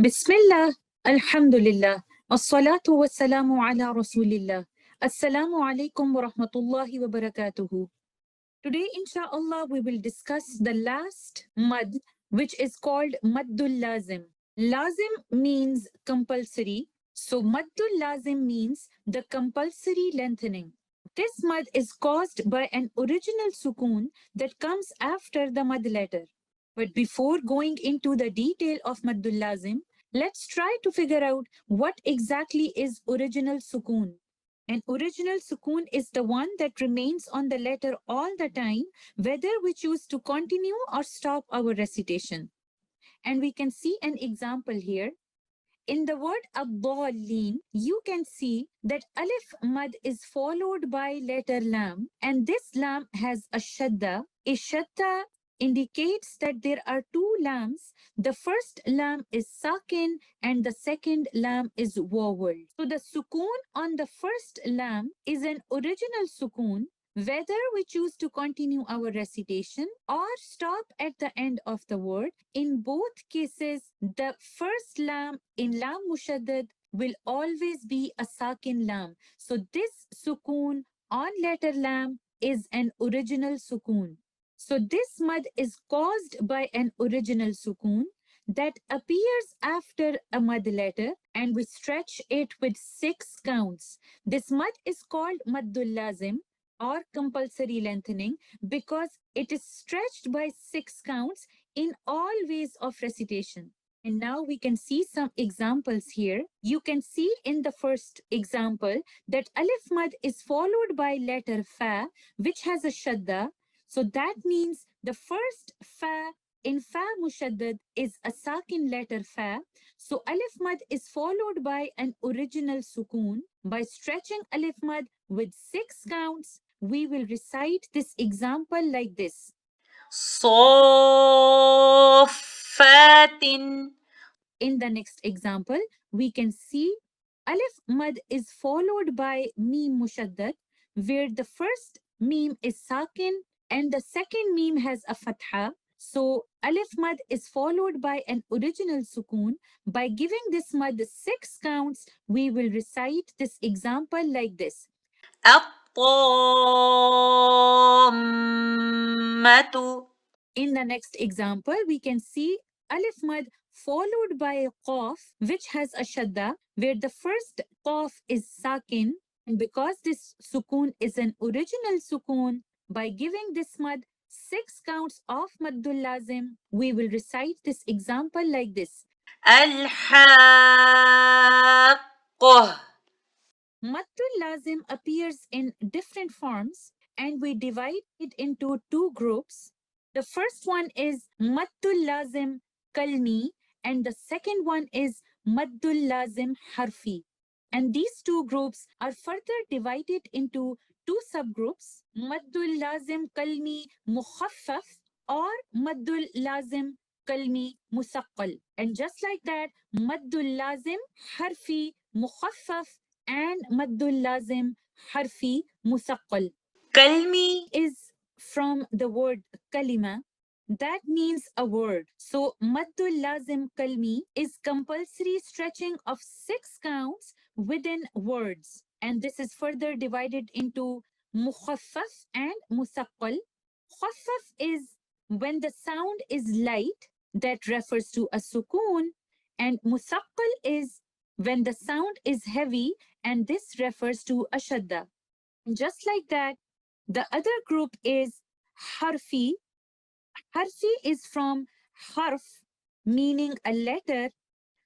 Bismillah, Alhamdulillah, As-salatu was-salamu ala Rasulillah. Assalamu alaikum wa rahmatullahi wa barakatuhu. Today, inshallah, we will discuss the last mad, which is called Maddul Lazim. Lazim means compulsory, so Maddul Lazim means the compulsory lengthening. This mad is caused by an original sukoon that comes after the mad letter. But before going into the detail of Maddul Lazim, let's try to figure out what exactly is original sukoon. An original sukoon is the one that remains on the letter all the time, whether we choose to continue or stop our recitation. And we can see an example here. In the word ad-dallin, you can see that alif mad is followed by letter lam, and this lam has a shadda. A shadda indicates that there are two lams. The first lam is sakin and the second lam is vowel. So the sukoon on the first lam is an original sukoon, whether we choose to continue our recitation or stop at the end of the word. In both cases, the first lam in lam mushaddad will always be a sakin lam. So this sukoon on letter lam is an original sukoon. So this mad is caused by an original sukoon that appears after a mad letter, and we stretch it with 6 counts. This mad is called Maddul Lazim or compulsory lengthening because it is stretched by 6 counts in all ways of recitation. And now we can see some examples here. You can see in the first example that alif mad is followed by letter fa, which has a shadda. So that means the first fa in fa mushaddad is a sakin letter fa. So alif mad is followed by an original sukoon. By stretching alif mad with 6 counts, we will recite this example like this. صافات. In the next example, we can see alif mad is followed by mim mushaddad, where the first mim is sakin and the second mim has a fatha. So alif mad is followed by an original sukoon. By giving this mad 6 counts, we will recite this example like this. الطامة. In the next example, we can see alif mad followed by a qaf, which has a shadda, where the first qaf is sakin. And because this sukoon is an original sukoon, by giving this mad 6 counts of maddul lazim, we will recite this example like this. الحاقة. Maddul lazim appears in different forms, and we divide it into 2 groups. The first one is Maddul Lazim Kalmi, and the second one is Maddul Lazim Harfi. And these 2 groups are further divided into 2 subgroups, Maddul Lazim Kalmi Mukhaffaf or Maddul Lazim Kalmi Muthaqqal. And just like that, Maddul Lazim Harfi Mukhaffaf and Maddul Lazim Harfi Muthaqqal. Kalmi is from the word kalima, that means a word. So Maddul Lazim Kalmi is compulsory stretching of 6 counts within words. And this is further divided into Mukhaffaf and Muthaqqal. Mukhaffaf is when the sound is light, that refers to a sukoon, and Muthaqqal is when the sound is heavy, and this refers to a shadda. Just like that, the other group is harfi. Harfi is from harf, meaning a letter.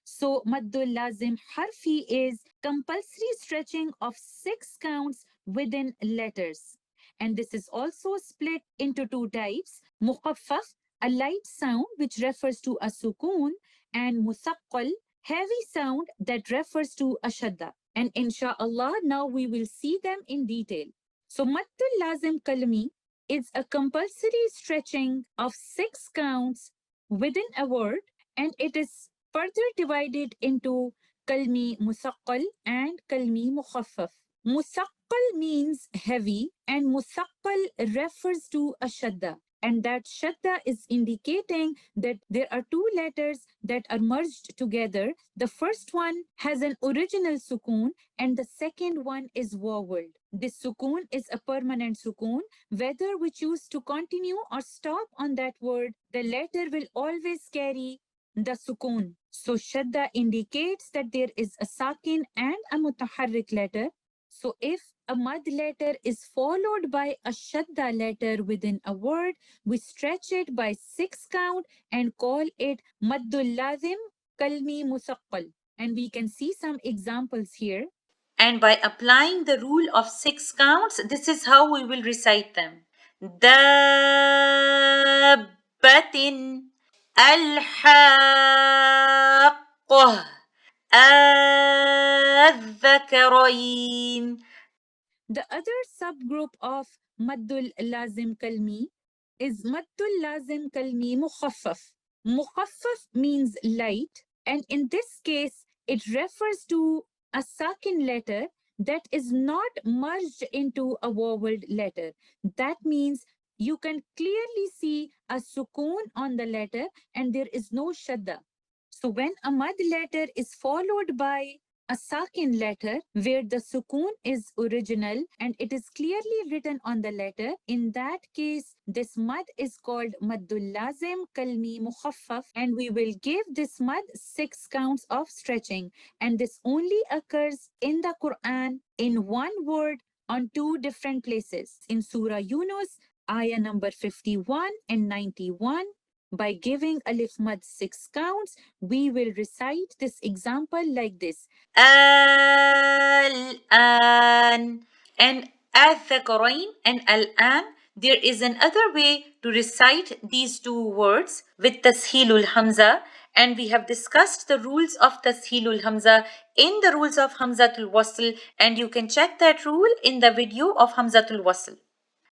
So Maddul Lazim Harfi is compulsory stretching of 6 counts within letters. And this is also split into 2 types. Mukhaffaf, a light sound which refers to a sukoon, and Muthaqqal, heavy sound that refers to a shadda. And inshallah, now we will see them in detail. So Maddul Lazim Kalmi is a compulsory stretching of 6 counts within a word, and it is further divided into Kalmi Muthaqqal and Kalmi Mukhaffaf. Muthaqqal means heavy, and Muthaqqal refers to a shadda. And that shadda is indicating that there are two letters that are merged together. The first one has an original sukoon and the second one is voweled. This sukoon is a permanent sukoon. Whether we choose to continue or stop on that word, the letter will always carry the sukoon. So shadda indicates that there is a sakin and a mutaharrik letter. So if a mad letter is followed by a shadda letter within a word, we stretch it by 6 count and call it Maddul Lazim Kalmi Muthaqqal. And we can see some examples here. And by applying the rule of 6 counts, this is how we will recite them. دابة الحاقة الذكرين. The other subgroup of Maddul Lazim Kalmi is Maddul Lazim Kalmi Mukhaffaf. Mukhaffaf means light, and in this case, it refers to a sakin letter that is not merged into a voweled letter. That means you can clearly see a sukoon on the letter and there is no shadda. So when a mad letter is followed by a sakin letter where the sukoon is original and it is clearly written on the letter, in that case, this mad is called Maddul Lazim Kalmi Mukhaffaf, and we will give this mad 6 counts of stretching. And this only occurs in the Quran in one word on 2 different places. In Surah Yunus, ayah number 51 and 91. By giving alif mad 6 counts, we will recite this example like this. الآن and الذكرين and الآن. There is another way to recite these two words with tashilul hamza, and we have discussed the rules of tashilul hamza in the rules of hamzatul wasl, and you can check that rule in the video of hamzatul wasl.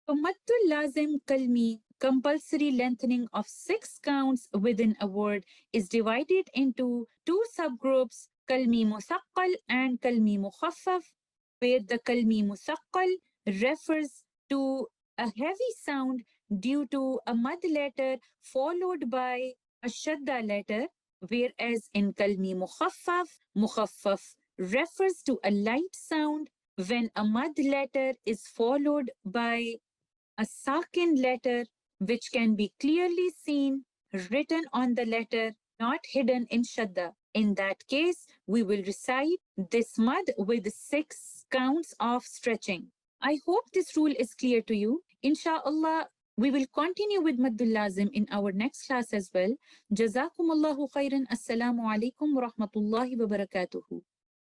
So Maddul Lazim Kalmi, compulsory lengthening of 6 counts within a word, is divided into 2 subgroups, Kalmi Muthaqqal and Kalmi Mukhaffaf, where the Kalmi Muthaqqal refers to a heavy sound due to a mad letter followed by a shadda letter, whereas in Kalmi Mukhaffaf refers to a light sound when a mad letter is followed by a sakin letter which can be clearly seen written on the letter, not hidden in shadda. In that case, we will recite this mud with 6 counts of stretching. I hope this rule is clear to you. Insha'Allah, we will continue with Maddul Lazim in our next class as well. Jazakumullahu khairan. Assalamu alaikum wa rahmatullahi wa barakatuhu.